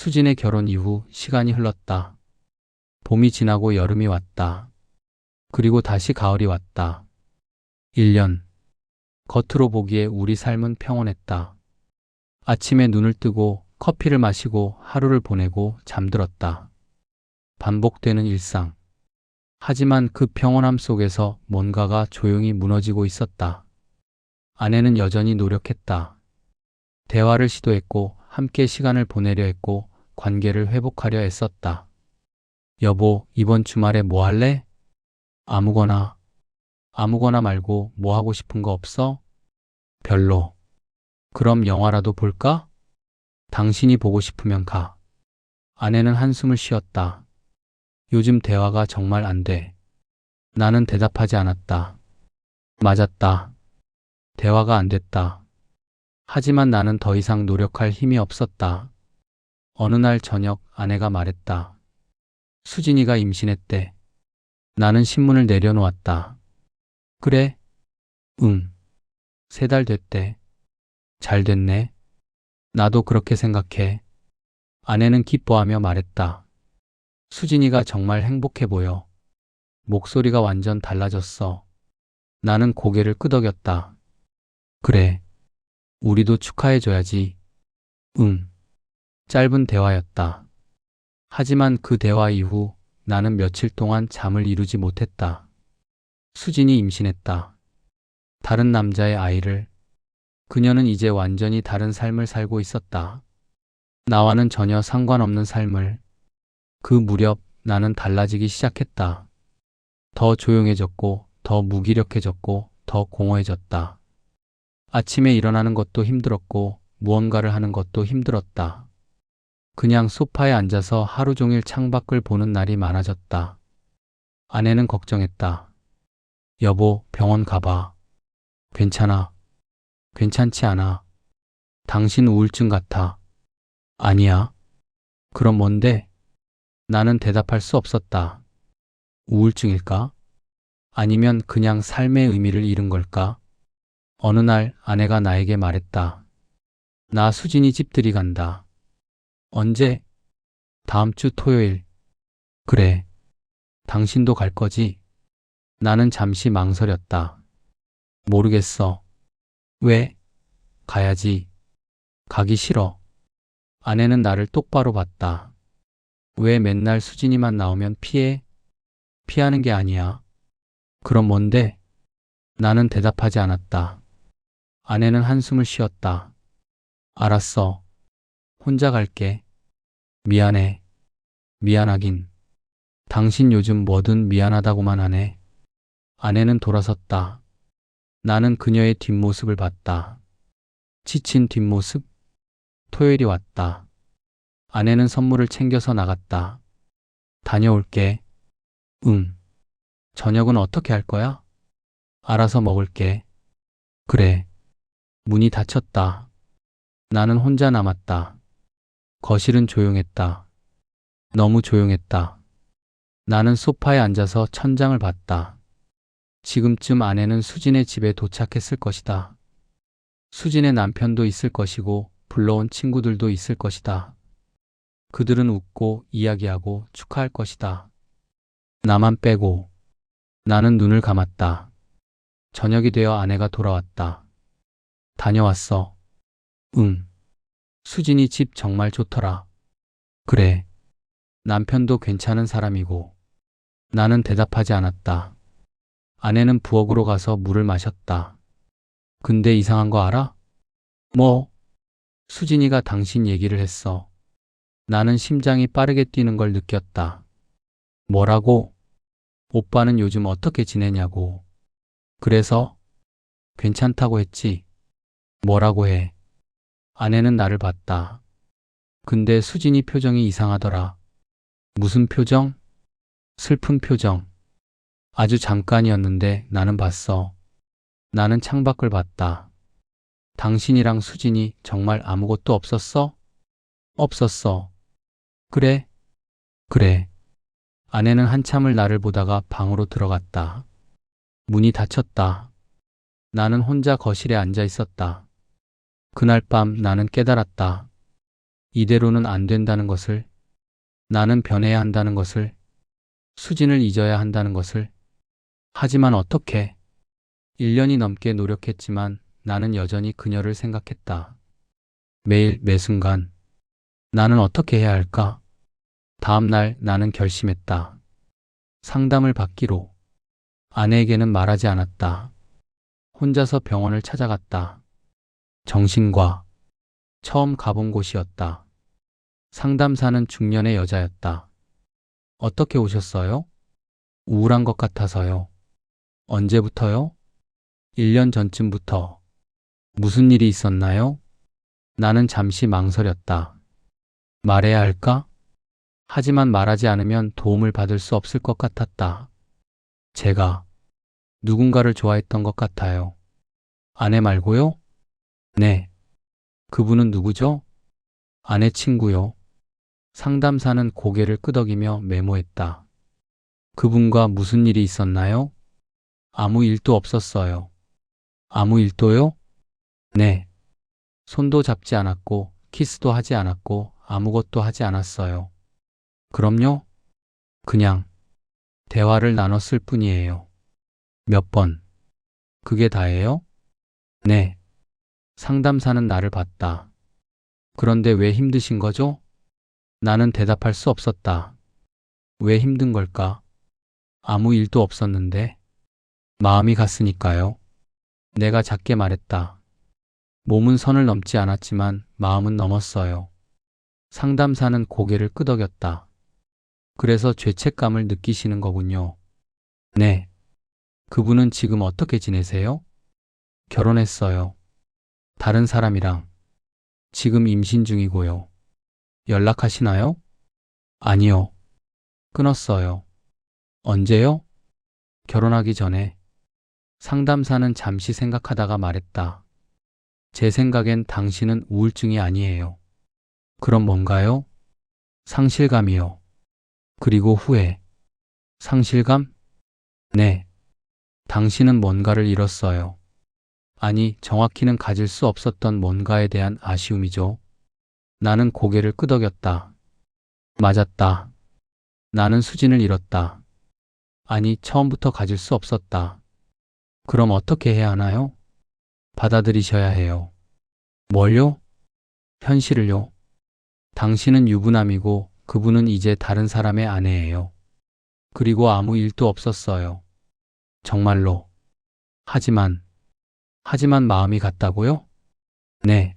수진의 결혼 이후 시간이 흘렀다. 봄이 지나고 여름이 왔다. 그리고 다시 가을이 왔다. 1년. 겉으로 보기에 우리 삶은 평온했다. 아침에 눈을 뜨고 커피를 마시고 하루를 보내고 잠들었다. 반복되는 일상. 하지만 그 평온함 속에서 뭔가가 조용히 무너지고 있었다. 아내는 여전히 노력했다. 대화를 시도했고 함께 시간을 보내려 했고 관계를 회복하려 애썼다. 여보, 이번 주말에 뭐 할래? 아무거나. 아무거나 말고 뭐 하고 싶은 거 없어? 별로. 그럼 영화라도 볼까? 당신이 보고 싶으면 가. 아내는 한숨을 쉬었다. 요즘 대화가 정말 안 돼. 나는 대답하지 않았다. 맞았다. 대화가 안 됐다. 하지만 나는 더 이상 노력할 힘이 없었다. 어느 날 저녁 아내가 말했다. 수진이가 임신했대. 나는 신문을 내려놓았다. 그래? 응. 3달 됐대. 잘 됐네. 나도 그렇게 생각해. 아내는 기뻐하며 말했다. 수진이가 정말 행복해 보여. 목소리가 완전 달라졌어. 나는 고개를 끄덕였다. 그래. 우리도 축하해줘야지. 응. 짧은 대화였다. 하지만 그 대화 이후 나는 며칠 동안 잠을 이루지 못했다. 수진이 임신했다. 다른 남자의 아이를. 그녀는 이제 완전히 다른 삶을 살고 있었다. 나와는 전혀 상관없는 삶을. 그 무렵 나는 달라지기 시작했다. 더 조용해졌고, 더 무기력해졌고, 더 공허해졌다. 아침에 일어나는 것도 힘들었고, 무언가를 하는 것도 힘들었다. 그냥 소파에 앉아서 하루 종일 창밖을 보는 날이 많아졌다. 아내는 걱정했다. 여보, 병원 가봐. 괜찮아. 괜찮지 않아. 당신 우울증 같아. 아니야. 그럼 뭔데? 나는 대답할 수 없었다. 우울증일까? 아니면 그냥 삶의 의미를 잃은 걸까? 어느 날 아내가 나에게 말했다. 나 수진이 집들이 간다. 언제? 다음 주 토요일. 그래. 당신도 갈 거지? 나는 잠시 망설였다. 모르겠어. 왜? 가야지. 가기 싫어. 아내는 나를 똑바로 봤다. 왜 맨날 수진이만 나오면 피해? 피하는 게 아니야. 그럼 뭔데? 나는 대답하지 않았다. 아내는 한숨을 쉬었다. 알았어. 혼자 갈게. 미안해. 미안하긴. 당신 요즘 뭐든 미안하다고만 하네. 아내는 돌아섰다. 나는 그녀의 뒷모습을 봤다. 지친 뒷모습? 토요일이 왔다. 아내는 선물을 챙겨서 나갔다. 다녀올게. 응. 저녁은 어떻게 할 거야? 알아서 먹을게. 그래. 문이 닫혔다. 나는 혼자 남았다. 거실은 조용했다. 너무 조용했다. 나는 소파에 앉아서 천장을 봤다. 지금쯤 아내는 수진의 집에 도착했을 것이다. 수진의 남편도 있을 것이고 불러온 친구들도 있을 것이다. 그들은 웃고 이야기하고 축하할 것이다. 나만 빼고. 나는 눈을 감았다. 저녁이 되어 아내가 돌아왔다. 다녀왔어. 응. 수진이 집 정말 좋더라. 그래. 남편도 괜찮은 사람이고. 나는 대답하지 않았다. 아내는 부엌으로 가서 물을 마셨다. 근데 이상한 거 알아? 뭐? 수진이가 당신 얘기를 했어. 나는 심장이 빠르게 뛰는 걸 느꼈다. 뭐라고? 오빠는 요즘 어떻게 지내냐고. 그래서? 괜찮다고 했지. 뭐라고 해. 아내는 나를 봤다. 근데 수진이 표정이 이상하더라. 무슨 표정? 슬픈 표정. 아주 잠깐이었는데 나는 봤어. 나는 창밖을 봤다. 당신이랑 수진이 정말 아무것도 없었어? 없었어. 그래? 그래. 아내는 한참을 나를 보다가 방으로 들어갔다. 문이 닫혔다. 나는 혼자 거실에 앉아 있었다. 그날 밤 나는 깨달았다. 이대로는 안 된다는 것을, 나는 변해야 한다는 것을, 수진을 잊어야 한다는 것을. 하지만 어떻게? 1년이 넘게 노력했지만 나는 여전히 그녀를 생각했다. 매일 매 순간 나는 어떻게 해야 할까? 다음 날 나는 결심했다. 상담을 받기로. 아내에게는 말하지 않았다. 혼자서 병원을 찾아갔다. 정신과. 처음 가본 곳이었다. 상담사는 중년의 여자였다. 어떻게 오셨어요? 우울한 것 같아서요. 언제부터요? 1년 전쯤부터. 무슨 일이 있었나요? 나는 잠시 망설였다. 말해야 할까? 하지만 말하지 않으면 도움을 받을 수 없을 것 같았다. 제가 누군가를 좋아했던 것 같아요. 아내 말고요? 네. 그분은 누구죠? 아내 친구요. 상담사는 고개를 끄덕이며 메모했다. 그분과 무슨 일이 있었나요? 아무 일도 없었어요. 아무 일도요? 네. 손도 잡지 않았고, 키스도 하지 않았고, 아무것도 하지 않았어요. 그럼요? 그냥 대화를 나눴을 뿐이에요. 몇 번? 그게 다예요? 네. 상담사는 나를 봤다. 그런데 왜 힘드신 거죠? 나는 대답할 수 없었다. 왜 힘든 걸까? 아무 일도 없었는데. 마음이 갔으니까요. 내가 작게 말했다. 몸은 선을 넘지 않았지만 마음은 넘었어요. 상담사는 고개를 끄덕였다. 그래서 죄책감을 느끼시는 거군요. 네. 그분은 지금 어떻게 지내세요? 결혼했어요. 다른 사람이랑. 지금 임신 중이고요. 연락하시나요? 아니요. 끊었어요. 언제요? 결혼하기 전에. 상담사는 잠시 생각하다가 말했다. 제 생각엔 당신은 우울증이 아니에요. 그럼 뭔가요? 상실감이요. 그리고 후회. 상실감? 네. 당신은 뭔가를 잃었어요. 아니, 정확히는 가질 수 없었던 뭔가에 대한 아쉬움이죠. 나는 고개를 끄덕였다. 맞았다. 나는 수진을 잃었다. 아니, 처음부터 가질 수 없었다. 그럼 어떻게 해야 하나요? 받아들이셔야 해요. 뭘요? 현실을요. 당신은 유부남이고 그분은 이제 다른 사람의 아내예요. 그리고 아무 일도 없었어요. 정말로. 하지만 마음이 같다고요? 네.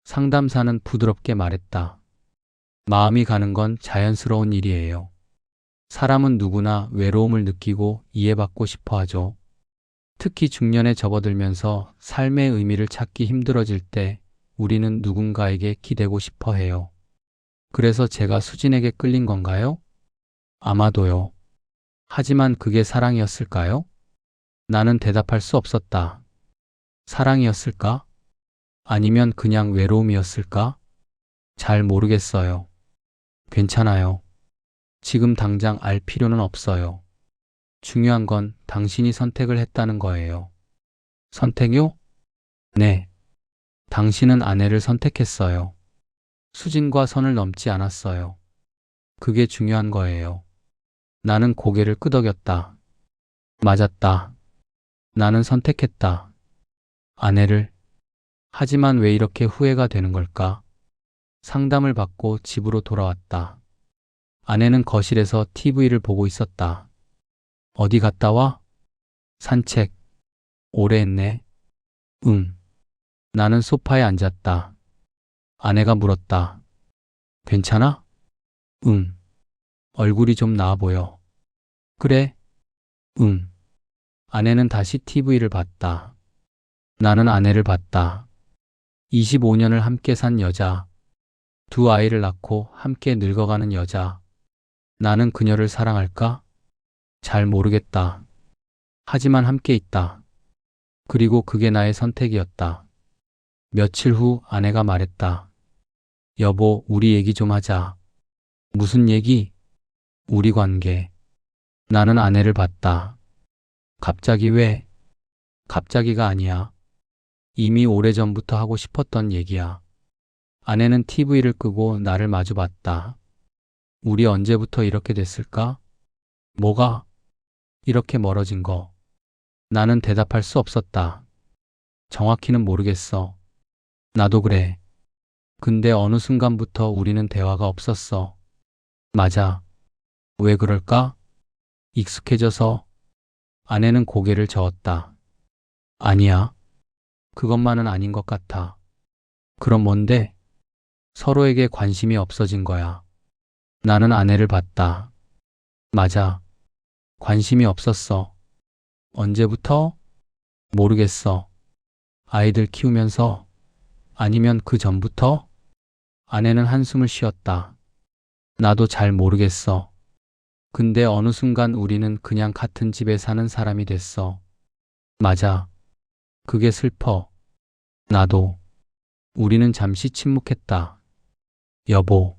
상담사는 부드럽게 말했다. 마음이 가는 건 자연스러운 일이에요. 사람은 누구나 외로움을 느끼고 이해받고 싶어 하죠. 특히 중년에 접어들면서 삶의 의미를 찾기 힘들어질 때 우리는 누군가에게 기대고 싶어 해요. 그래서 제가 수진에게 끌린 건가요? 아마도요. 하지만 그게 사랑이었을까요? 나는 대답할 수 없었다. 사랑이었을까? 아니면 그냥 외로움이었을까? 잘 모르겠어요. 괜찮아요. 지금 당장 알 필요는 없어요. 중요한 건 당신이 선택을 했다는 거예요. 선택요? 네. 당신은 아내를 선택했어요. 수진과 선을 넘지 않았어요. 그게 중요한 거예요. 나는 고개를 끄덕였다. 맞았다. 나는 선택했다. 아내를. 하지만 왜 이렇게 후회가 되는 걸까? 상담을 받고 집으로 돌아왔다. 아내는 거실에서 TV를 보고 있었다. 어디 갔다 와? 산책. 오래 했네. 응. 나는 소파에 앉았다. 아내가 물었다. 괜찮아? 응. 얼굴이 좀 나아 보여. 그래? 응. 아내는 다시 TV를 봤다. 나는 아내를 봤다. 25년을 함께 산 여자. 두 아이를 낳고 함께 늙어가는 여자. 나는 그녀를 사랑할까? 잘 모르겠다. 하지만 함께 있다. 그리고 그게 나의 선택이었다. 며칠 후 아내가 말했다. 여보, 우리 얘기 좀 하자. 무슨 얘기? 우리 관계. 나는 아내를 봤다. 갑자기 왜? 갑자기가 아니야. 이미 오래전부터 하고 싶었던 얘기야. 아내는 TV를 끄고 나를 마주봤다. 우리 언제부터 이렇게 됐을까? 뭐가 이렇게 멀어진 거? 나는 대답할 수 없었다. 정확히는 모르겠어. 나도 그래. 근데 어느 순간부터 우리는 대화가 없었어. 맞아. 왜 그럴까? 익숙해져서. 아내는 고개를 저었다. 아니야. 그것만은 아닌 것 같아. 그럼 뭔데? 서로에게 관심이 없어진 거야. 나는 아내를 봤다. 맞아. 관심이 없었어. 언제부터? 모르겠어. 아이들 키우면서? 아니면 그 전부터? 아내는 한숨을 쉬었다. 나도 잘 모르겠어. 근데 어느 순간 우리는 그냥 같은 집에 사는 사람이 됐어. 맞아. 그게 슬퍼. 나도. 우리는 잠시 침묵했다. 여보.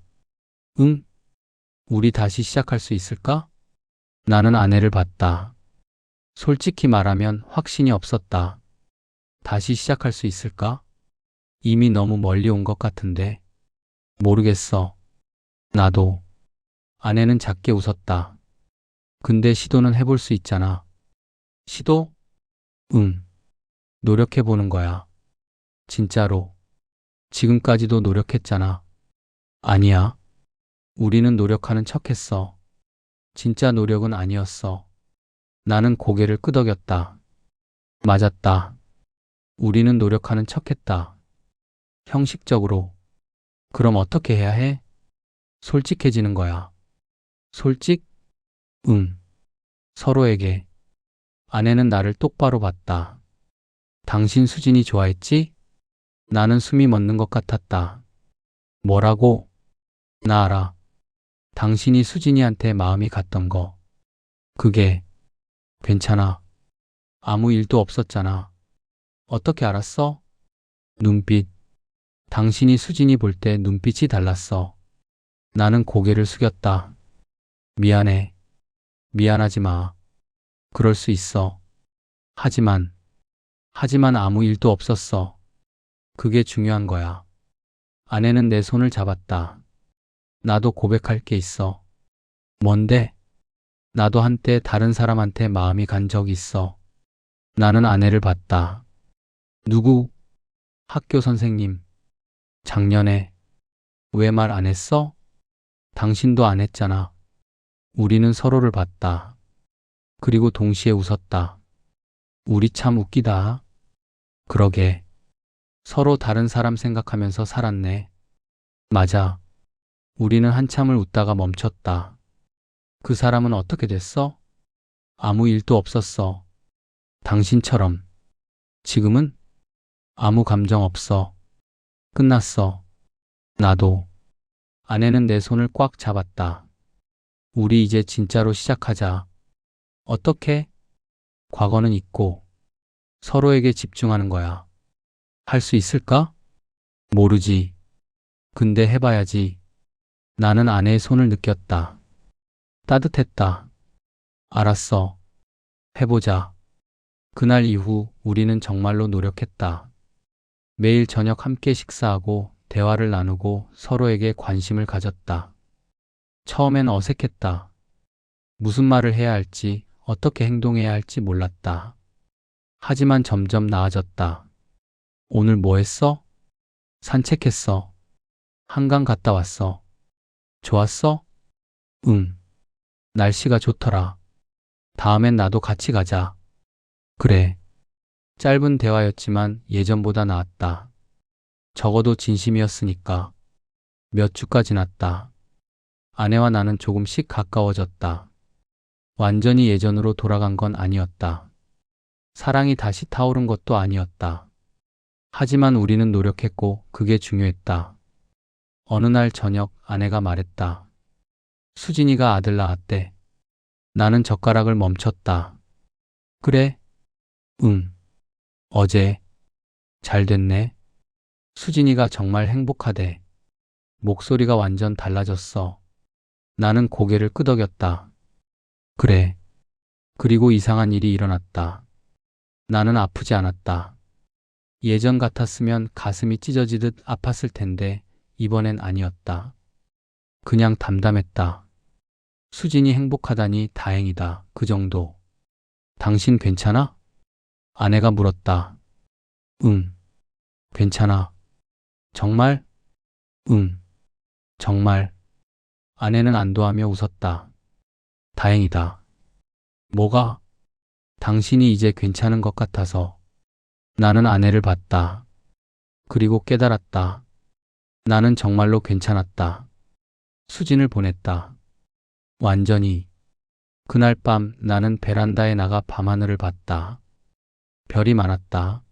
응? 우리 다시 시작할 수 있을까? 나는 아내를 봤다. 솔직히 말하면 확신이 없었다. 다시 시작할 수 있을까? 이미 너무 멀리 온 것 같은데. 모르겠어. 나도. 아내는 작게 웃었다. 근데 시도는 해볼 수 있잖아. 시도? 응. 노력해보는 거야. 진짜로. 지금까지도 노력했잖아. 아니야. 우리는 노력하는 척했어. 진짜 노력은 아니었어. 나는 고개를 끄덕였다. 맞았다. 우리는 노력하는 척했다. 형식적으로. 그럼 어떻게 해야 해? 솔직해지는 거야. 솔직? 응. 서로에게. 아내는 나를 똑바로 봤다. 당신 수진이 좋아했지? 나는 숨이 멎는 것 같았다. 뭐라고? 나 알아. 당신이 수진이한테 마음이 갔던 거. 그게 괜찮아. 아무 일도 없었잖아. 어떻게 알았어? 눈빛. 당신이 수진이 볼 때 눈빛이 달랐어. 나는 고개를 숙였다. 미안해. 미안하지 마. 그럴 수 있어. 하지만 아무 일도 없었어. 그게 중요한 거야. 아내는 내 손을 잡았다. 나도 고백할 게 있어. 뭔데? 나도 한때 다른 사람한테 마음이 간 적 있어. 나는 아내를 봤다. 누구? 학교 선생님. 작년에. 왜 말 안 했어? 당신도 안 했잖아. 우리는 서로를 봤다. 그리고 동시에 웃었다. 우리 참 웃기다. 그러게. 서로 다른 사람 생각하면서 살았네. 맞아. 우리는 한참을 웃다가 멈췄다. 그 사람은 어떻게 됐어? 아무 일도 없었어. 당신처럼. 지금은? 아무 감정 없어. 끝났어. 나도. 아내는 내 손을 꽉 잡았다. 우리 이제 진짜로 시작하자. 어떻게? 과거는 잊고 서로에게 집중하는 거야. 할 수 있을까? 모르지. 근데 해봐야지. 나는 아내의 손을 느꼈다. 따뜻했다. 알았어. 해보자. 그날 이후 우리는 정말로 노력했다. 매일 저녁 함께 식사하고 대화를 나누고 서로에게 관심을 가졌다. 처음엔 어색했다. 무슨 말을 해야 할지, 어떻게 행동해야 할지 몰랐다. 하지만 점점 나아졌다. 오늘 뭐 했어? 산책했어. 한강 갔다 왔어. 좋았어? 응. 날씨가 좋더라. 다음엔 나도 같이 가자. 그래. 짧은 대화였지만 예전보다 나았다. 적어도 진심이었으니까. 몇 주가 지났다. 아내와 나는 조금씩 가까워졌다. 완전히 예전으로 돌아간 건 아니었다. 사랑이 다시 타오른 것도 아니었다. 하지만 우리는 노력했고 그게 중요했다. 어느 날 저녁 아내가 말했다. 수진이가 아들 낳았대. 나는 젓가락을 멈췄다. 그래? 응. 어제. 잘 됐네. 수진이가 정말 행복하대. 목소리가 완전 달라졌어. 나는 고개를 끄덕였다. 그래. 그리고 이상한 일이 일어났다. 나는 아프지 않았다. 예전 같았으면 가슴이 찢어지듯 아팠을 텐데 이번엔 아니었다. 그냥 담담했다. 수진이 행복하다니 다행이다. 그 정도. 당신 괜찮아? 아내가 물었다. 응, 괜찮아. 정말? 응, 정말. 아내는 안도하며 웃었다. 다행이다. 뭐가? 당신이 이제 괜찮은 것 같아서. 나는 아내를 봤다. 그리고 깨달았다. 나는 정말로 괜찮았다. 수진을 보냈다. 완전히. 그날 밤 나는 베란다에 나가 밤하늘을 봤다. 별이 많았다.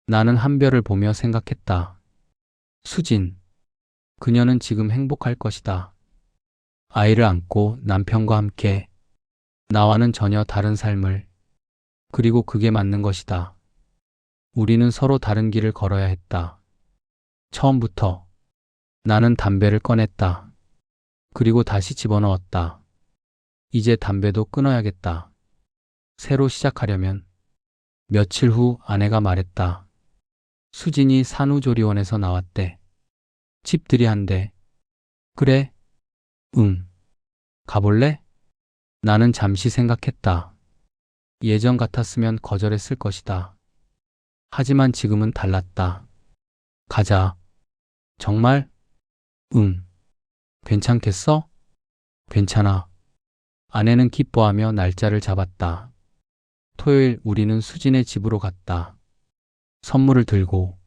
나는 한 별을 보며 생각했다. 수진. 그녀는 지금 행복할 것이다. 아이를 안고 남편과 함께 나와는 전혀 다른 삶을. 그리고 그게 맞는 것이다. 우리는 서로 다른 길을 걸어야 했다. 처음부터. 나는 담배를 꺼냈다. 그리고 다시 집어넣었다. 이제 담배도 끊어야겠다. 새로 시작하려면. 며칠 후 아내가 말했다. 수진이 산후조리원에서 나왔대. 집들이 한대. 그래? 응. 가볼래? 나는 잠시 생각했다. 예전 같았으면 거절했을 것이다. 하지만 지금은 달랐다. 가자. 정말? 응. 괜찮겠어? 괜찮아. 아내는 기뻐하며 날짜를 잡았다. 토요일 우리는 수진의 집으로 갔다. 선물을 들고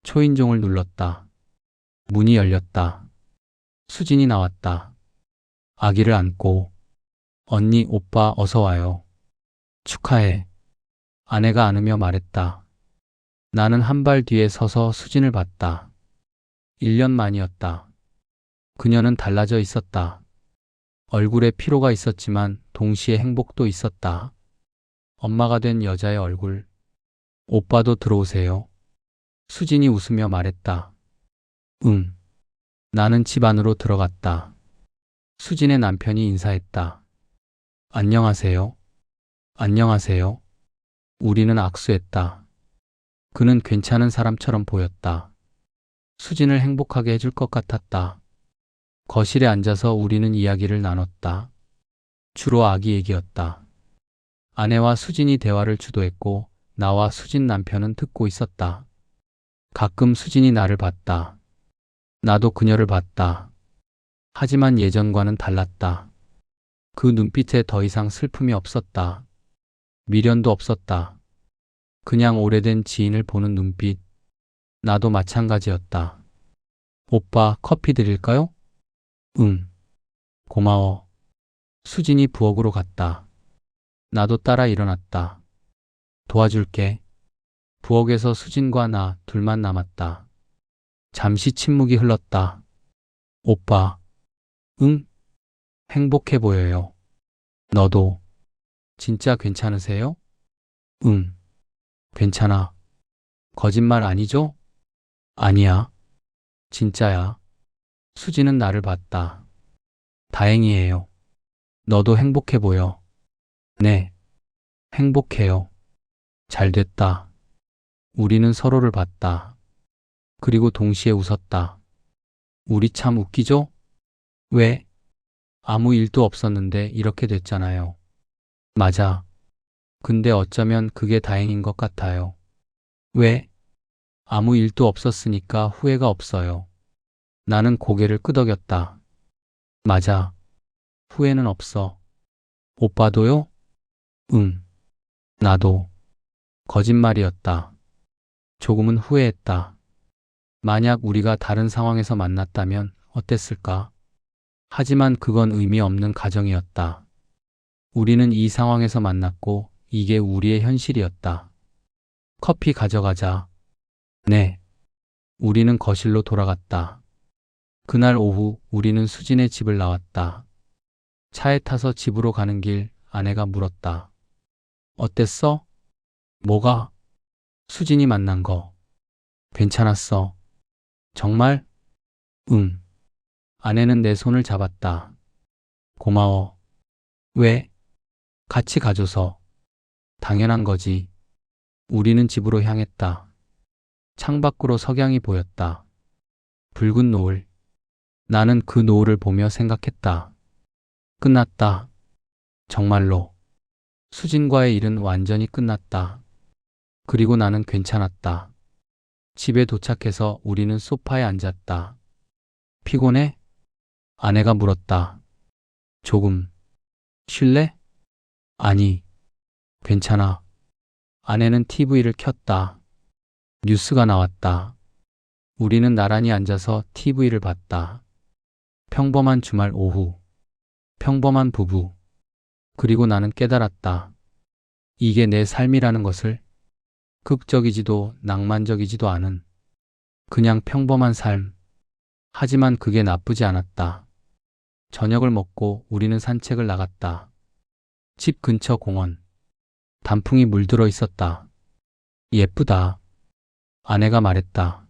초인종을 눌렀다. 문이 열렸다. 수진이 나왔다. 아기를 안고. 언니, 오빠 어서 와요. 축하해. 아내가 안으며 말했다. 나는 한 발 뒤에 서서 수진을 봤다. 1년 만이었다. 그녀는 달라져 있었다. 얼굴에 피로가 있었지만 동시에 행복도 있었다. 엄마가 된 여자의 얼굴. 오빠도 들어오세요. 수진이 웃으며 말했다. 응. 나는 집 안으로 들어갔다. 수진의 남편이 인사했다. 안녕하세요. 안녕하세요. 우리는 악수했다. 그는 괜찮은 사람처럼 보였다. 수진을 행복하게 해줄 것 같았다. 거실에 앉아서 우리는 이야기를 나눴다. 주로 아기 얘기였다. 아내와 수진이 대화를 주도했고 나와 수진 남편은 듣고 있었다. 가끔 수진이 나를 봤다. 나도 그녀를 봤다. 하지만 예전과는 달랐다. 그 눈빛에 더 이상 슬픔이 없었다. 미련도 없었다. 그냥 오래된 지인을 보는 눈빛. 나도 마찬가지였다. 오빠, 커피 드릴까요? 응. 고마워. 수진이 부엌으로 갔다. 나도 따라 일어났다. 도와줄게. 부엌에서 수진과 나 둘만 남았다. 잠시 침묵이 흘렀다. 오빠. 응? 행복해 보여요. 너도. 진짜 괜찮으세요? 응. 괜찮아. 거짓말 아니죠? 아니야. 진짜야. 수지는 나를 봤다. 다행이에요. 너도 행복해 보여. 네. 행복해요. 잘 됐다. 우리는 서로를 봤다. 그리고 동시에 웃었다. 우리 참 웃기죠? 왜? 아무 일도 없었는데 이렇게 됐잖아요. 맞아. 근데 어쩌면 그게 다행인 것 같아요. 왜? 아무 일도 없었으니까 후회가 없어요. 나는 고개를 끄덕였다. 맞아. 후회는 없어. 오빠도요? 응. 나도. 거짓말이었다. 조금은 후회했다. 만약 우리가 다른 상황에서 만났다면 어땠을까? 하지만 그건 의미 없는 가정이었다. 우리는 이 상황에서 만났고 이게 우리의 현실이었다. 커피 가져가자. 네. 우리는 거실로 돌아갔다. 그날 오후 우리는 수진의 집을 나왔다. 차에 타서 집으로 가는 길 아내가 물었다. 어땠어? 뭐가? 수진이 만난 거. 괜찮았어. 정말? 응. 아내는 내 손을 잡았다. 고마워. 왜? 같이 가줘서. 당연한 거지. 우리는 집으로 향했다. 창밖으로 석양이 보였다. 붉은 노을. 나는 그 노을을 보며 생각했다. 끝났다. 정말로. 수진과의 일은 완전히 끝났다. 그리고 나는 괜찮았다. 집에 도착해서 우리는 소파에 앉았다. 피곤해? 아내가 물었다. 조금. 쉴래? 아니, 괜찮아. 아내는 TV를 켰다. 뉴스가 나왔다. 우리는 나란히 앉아서 TV를 봤다. 평범한 주말 오후. 평범한 부부. 그리고 나는 깨달았다. 이게 내 삶이라는 것을. 극적이지도 낭만적이지도 않은 그냥 평범한 삶. 하지만 그게 나쁘지 않았다. 저녁을 먹고 우리는 산책을 나갔다. 집 근처 공원. 단풍이 물들어 있었다. 예쁘다. 아내가 말했다.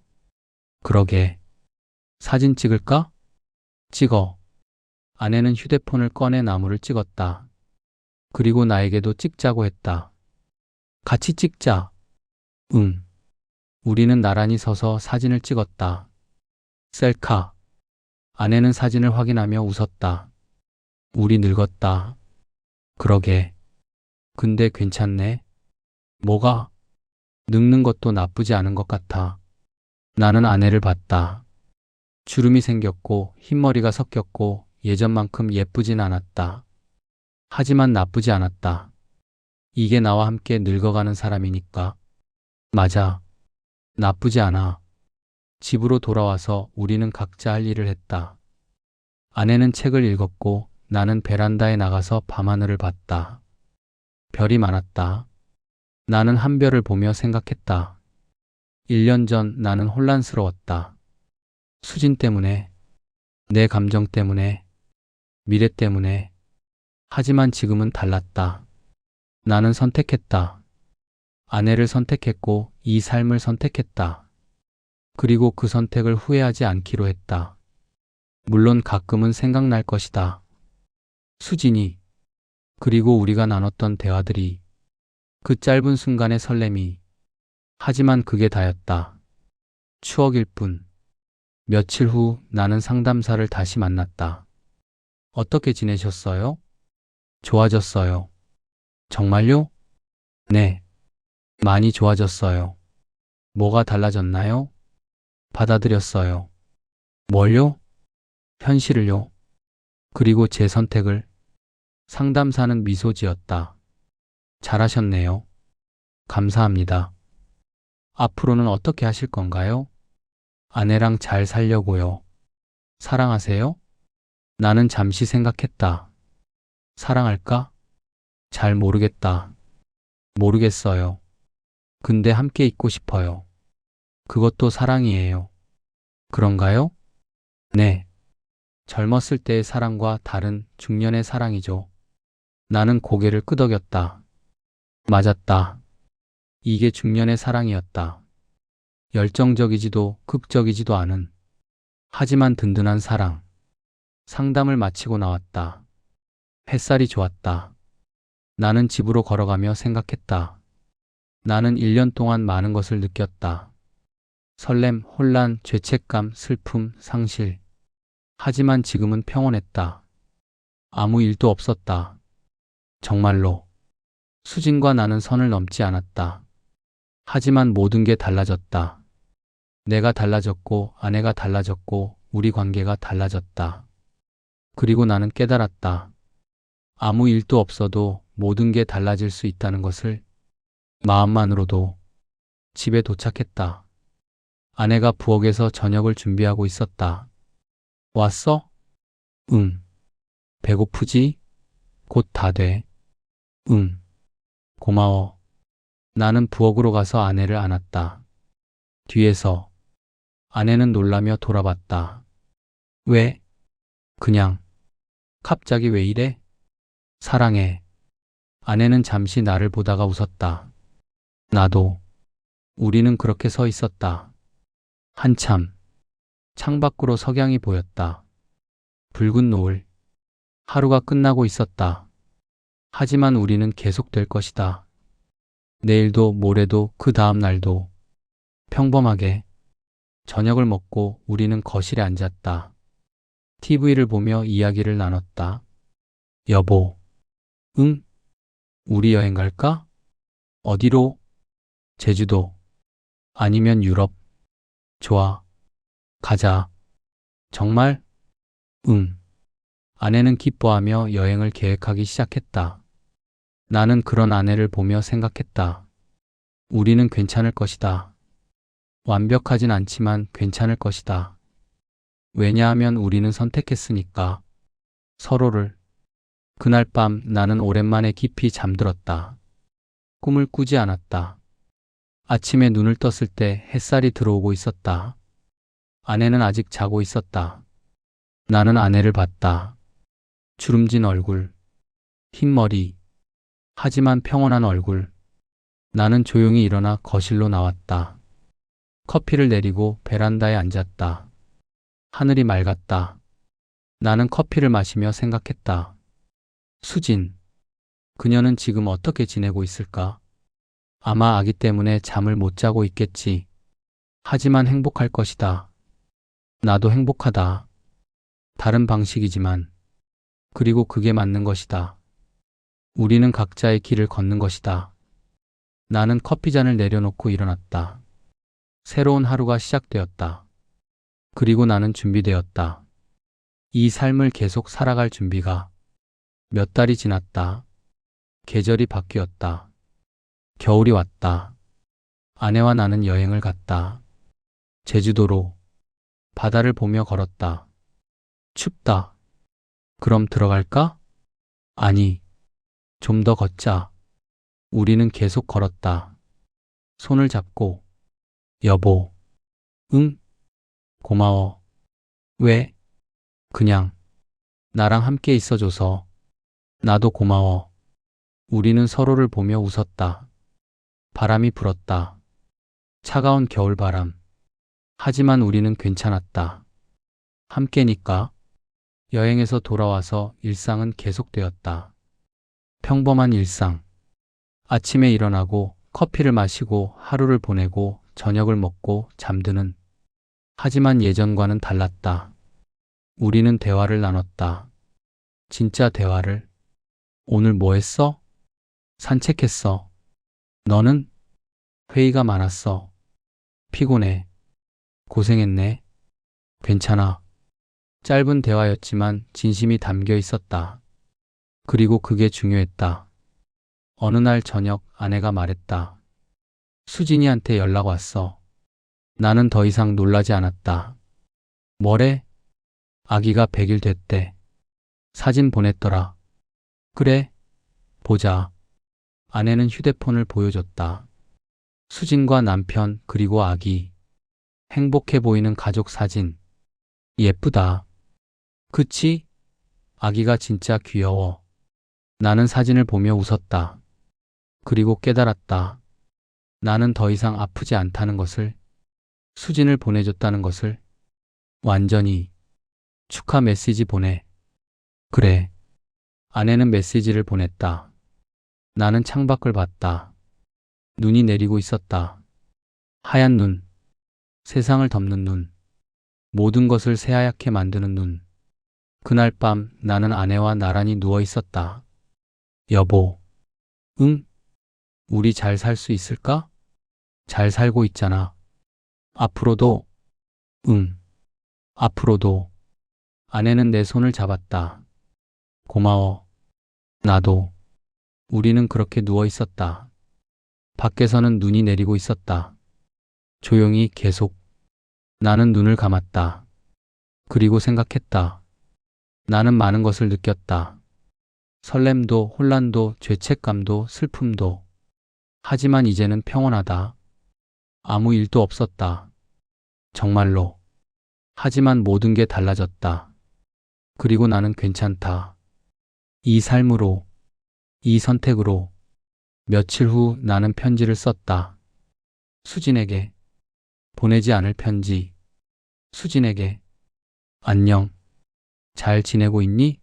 그러게. 사진 찍을까? 찍어. 아내는 휴대폰을 꺼내 나무를 찍었다. 그리고 나에게도 찍자고 했다. 같이 찍자. 응. 우리는 나란히 서서 사진을 찍었다. 셀카. 아내는 사진을 확인하며 웃었다. 우리 늙었다. 그러게. 근데 괜찮네. 뭐가? 늙는 것도 나쁘지 않은 것 같아. 나는 아내를 봤다. 주름이 생겼고 흰머리가 섞였고 예전만큼 예쁘진 않았다. 하지만 나쁘지 않았다. 이게 나와 함께 늙어가는 사람이니까. 맞아. 나쁘지 않아. 집으로 돌아와서 우리는 각자 할 일을 했다. 아내는 책을 읽었고 나는 베란다에 나가서 밤하늘을 봤다. 별이 많았다. 나는 한 별을 보며 생각했다. 1년 전 나는 혼란스러웠다. 수진 때문에, 내 감정 때문에, 미래 때문에. 하지만 지금은 달랐다. 나는 선택했다. 아내를 선택했고 이 삶을 선택했다. 그리고 그 선택을 후회하지 않기로 했다. 물론 가끔은 생각날 것이다. 수진이, 그리고 우리가 나눴던 대화들이, 그 짧은 순간의 설렘이. 하지만 그게 다였다. 추억일 뿐. 며칠 후 나는 상담사를 다시 만났다. 어떻게 지내셨어요? 좋아졌어요. 정말요? 네. 많이 좋아졌어요. 뭐가 달라졌나요? 받아들였어요. 뭘요? 현실을요. 그리고 제 선택을. 상담사는 미소 지었다. 잘하셨네요. 감사합니다. 앞으로는 어떻게 하실 건가요? 아내랑 잘 살려고요. 사랑하세요? 나는 잠시 생각했다. 사랑할까? 잘 모르겠다. 모르겠어요. 근데 함께 있고 싶어요. 그것도 사랑이에요. 그런가요? 네. 젊었을 때의 사랑과 다른 중년의 사랑이죠. 나는 고개를 끄덕였다. 맞았다. 이게 중년의 사랑이었다. 열정적이지도 극적이지도 않은, 하지만 든든한 사랑. 상담을 마치고 나왔다. 햇살이 좋았다. 나는 집으로 걸어가며 생각했다. 나는 1년 동안 많은 것을 느꼈다. 설렘, 혼란, 죄책감, 슬픔, 상실. 하지만 지금은 평온했다. 아무 일도 없었다. 정말로. 수진과 나는 선을 넘지 않았다. 하지만 모든 게 달라졌다. 내가 달라졌고, 아내가 달라졌고, 우리 관계가 달라졌다. 그리고 나는 깨달았다. 아무 일도 없어도 모든 게 달라질 수 있다는 것을. 마음만으로도. 집에 도착했다. 아내가 부엌에서 저녁을 준비하고 있었다. 왔어? 응. 배고프지? 곧 다 돼. 응. 고마워. 나는 부엌으로 가서 아내를 안았다. 뒤에서 아내는 놀라며 돌아봤다. 왜? 그냥. 갑자기 왜 이래? 사랑해. 아내는 잠시 나를 보다가 웃었다. 나도. 우리는 그렇게 서 있었다. 한참. 창밖으로 석양이 보였다. 붉은 노을. 하루가 끝나고 있었다. 하지만 우리는 계속될 것이다. 내일도 모레도 그 다음 날도 평범하게. 저녁을 먹고 우리는 거실에 앉았다. TV를 보며 이야기를 나눴다. 여보, 응? 우리 여행 갈까? 어디로? 제주도. 아니면 유럽. 좋아. 가자. 정말? 응. 아내는 기뻐하며 여행을 계획하기 시작했다. 나는 그런 아내를 보며 생각했다. 우리는 괜찮을 것이다. 완벽하진 않지만 괜찮을 것이다. 왜냐하면 우리는 선택했으니까. 서로를. 그날 밤 나는 오랜만에 깊이 잠들었다. 꿈을 꾸지 않았다. 아침에 눈을 떴을 때 햇살이 들어오고 있었다. 아내는 아직 자고 있었다. 나는 아내를 봤다. 주름진 얼굴, 흰 머리, 하지만 평온한 얼굴. 나는 조용히 일어나 거실로 나왔다. 커피를 내리고 베란다에 앉았다. 하늘이 맑았다. 나는 커피를 마시며 생각했다. 수진, 그녀는 지금 어떻게 지내고 있을까? 아마 아기 때문에 잠을 못 자고 있겠지. 하지만 행복할 것이다. 나도 행복하다. 다른 방식이지만. 그리고 그게 맞는 것이다. 우리는 각자의 길을 걷는 것이다. 나는 커피잔을 내려놓고 일어났다. 새로운 하루가 시작되었다. 그리고 나는 준비되었다. 이 삶을 계속 살아갈 준비가. 몇 달이 지났다. 계절이 바뀌었다. 겨울이 왔다. 아내와 나는 여행을 갔다. 제주도로. 바다를 보며 걸었다. 춥다. 그럼 들어갈까? 아니, 좀 더 걷자. 우리는 계속 걸었다. 손을 잡고. 여보. 응? 고마워. 왜? 그냥. 나랑 함께 있어줘서. 나도 고마워. 우리는 서로를 보며 웃었다. 바람이 불었다. 차가운 겨울바람. 하지만 우리는 괜찮았다. 함께니까. 여행에서 돌아와서 일상은 계속되었다. 평범한 일상. 아침에 일어나고 커피를 마시고 하루를 보내고 저녁을 먹고 잠드는. 하지만 예전과는 달랐다. 우리는 대화를 나눴다. 진짜 대화를. 오늘 뭐 했어? 산책했어. 너는? 회의가 많았어. 피곤해. 고생했네. 괜찮아. 짧은 대화였지만 진심이 담겨 있었다. 그리고 그게 중요했다. 어느 날 저녁 아내가 말했다. 수진이한테 연락 왔어. 나는 더 이상 놀라지 않았다. 뭐래? 아기가 100일 됐대. 사진 보냈더라. 그래? 보자. 아내는 휴대폰을 보여줬다. 수진과 남편 그리고 아기. 행복해 보이는 가족 사진. 예쁘다. 그치? 아기가 진짜 귀여워. 나는 사진을 보며 웃었다. 그리고 깨달았다. 나는 더 이상 아프지 않다는 것을. 수진을 보내줬다는 것을. 완전히. 축하 메시지 보내. 그래. 아내는 메시지를 보냈다. 나는 창밖을 봤다. 눈이 내리고 있었다. 하얀 눈. 세상을 덮는 눈. 모든 것을 새하얗게 만드는 눈. 그날 밤 나는 아내와 나란히 누워 있었다. 여보. 응? 우리 잘 살 수 있을까? 잘 살고 있잖아. 앞으로도. 응. 앞으로도. 아내는 내 손을 잡았다. 고마워. 나도. 우리는 그렇게 누워 있었다. 밖에서는 눈이 내리고 있었다. 조용히 계속. 나는 눈을 감았다. 그리고 생각했다. 나는 많은 것을 느꼈다. 설렘도, 혼란도, 죄책감도, 슬픔도. 하지만 이제는 평온하다. 아무 일도 없었다. 정말로. 하지만 모든 게 달라졌다. 그리고 나는 괜찮다. 이 삶으로, 이 선택으로. 며칠 후 나는 편지를 썼다. 수진에게. 보내지 않을 편지. 수진에게. 안녕. 잘 지내고 있니?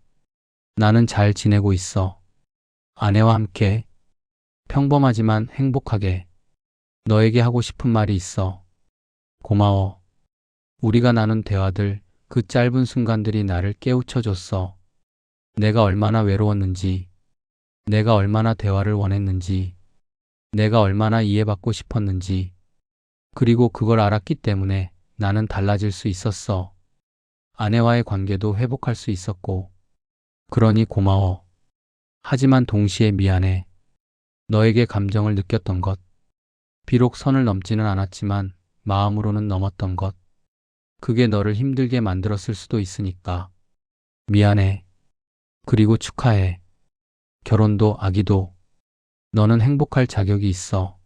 나는 잘 지내고 있어. 아내와 함께. 평범하지만 행복하게. 너에게 하고 싶은 말이 있어. 고마워. 우리가 나눈 대화들, 그 짧은 순간들이 나를 깨우쳐줬어. 내가 얼마나 외로웠는지, 내가 얼마나 대화를 원했는지, 내가 얼마나 이해받고 싶었는지, 그리고 그걸 알았기 때문에 나는 달라질 수 있었어. 아내와의 관계도 회복할 수 있었고, 그러니 고마워. 하지만 동시에 미안해. 너에게 감정을 느꼈던 것, 비록 선을 넘지는 않았지만 마음으로는 넘었던 것, 그게 너를 힘들게 만들었을 수도 있으니까. 미안해. 그리고 축하해. 결혼도 아기도 너는 행복할 자격이 있어.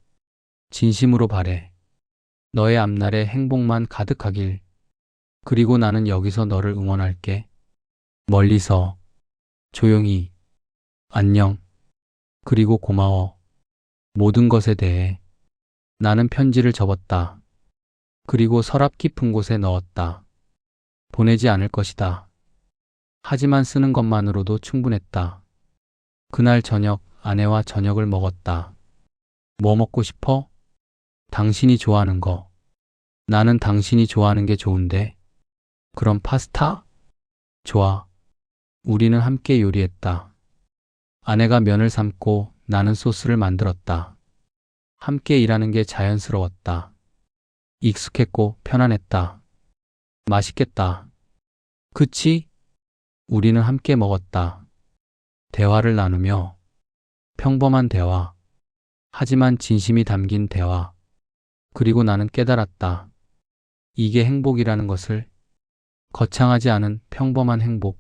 진심으로 바래. 너의 앞날에 행복만 가득하길. 그리고 나는 여기서 너를 응원할게. 멀리서. 조용히. 안녕. 그리고 고마워. 모든 것에 대해. 나는 편지를 접었다. 그리고 서랍 깊은 곳에 넣었다. 보내지 않을 것이다. 하지만 쓰는 것만으로도 충분했다. 그날 저녁 아내와 저녁을 먹었다. 뭐 먹고 싶어? 당신이 좋아하는 거. 나는 당신이 좋아하는 게 좋은데. 그럼 파스타? 좋아. 우리는 함께 요리했다. 아내가 면을 삶고 나는 소스를 만들었다. 함께 일하는 게 자연스러웠다. 익숙했고 편안했다. 맛있겠다. 그치? 우리는 함께 먹었다. 대화를 나누며 평범한 대화. 하지만 진심이 담긴 대화. 그리고 나는 깨달았다. 이게 행복이라는 것을. 거창하지 않은 평범한 행복.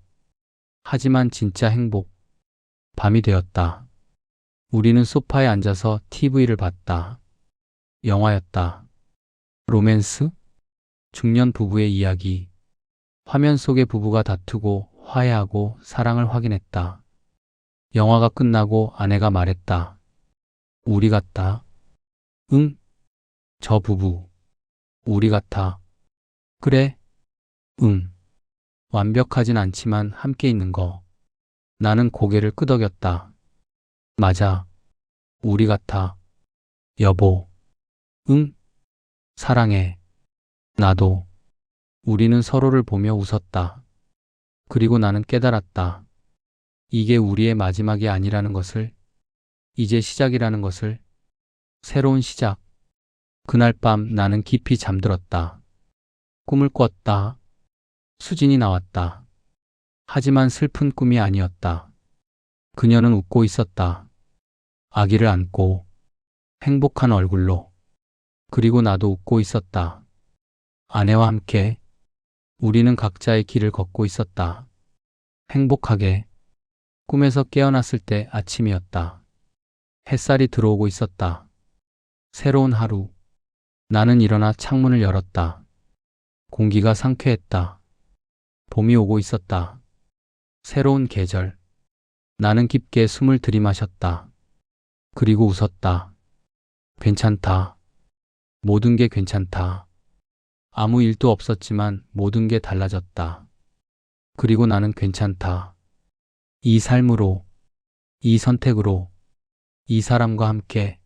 하지만 진짜 행복. 밤이 되었다. 우리는 소파에 앉아서 TV를 봤다. 영화였다. 로맨스? 중년 부부의 이야기. 화면 속의 부부가 다투고 화해하고 사랑을 확인했다. 영화가 끝나고 아내가 말했다. 우리 같다. 응? 저 부부. 우리 같아. 그래? 응. 완벽하진 않지만 함께 있는 거. 나는 고개를 끄덕였다. 맞아. 우리 같아. 여보. 응? 사랑해. 나도. 우리는 서로를 보며 웃었다. 그리고 나는 깨달았다. 이게 우리의 마지막이 아니라는 것을. 이제 시작이라는 것을. 새로운 시작. 그날 밤 나는 깊이 잠들었다. 꿈을 꿨다. 수진이 나왔다. 하지만 슬픈 꿈이 아니었다. 그녀는 웃고 있었다. 아기를 안고 행복한 얼굴로. 그리고 나도 웃고 있었다. 아내와 함께 우리는 각자의 길을 걷고 있었다. 행복하게. 꿈에서 깨어났을 때 아침이었다. 햇살이 들어오고 있었다. 새로운 하루. 나는 일어나 창문을 열었다. 공기가 상쾌했다. 봄이 오고 있었다. 새로운 계절. 나는 깊게 숨을 들이마셨다. 그리고 웃었다. 괜찮다. 모든 게 괜찮다. 아무 일도 없었지만 모든 게 달라졌다. 그리고 나는 괜찮다. 이 삶으로, 이 선택으로, 이 사람과 함께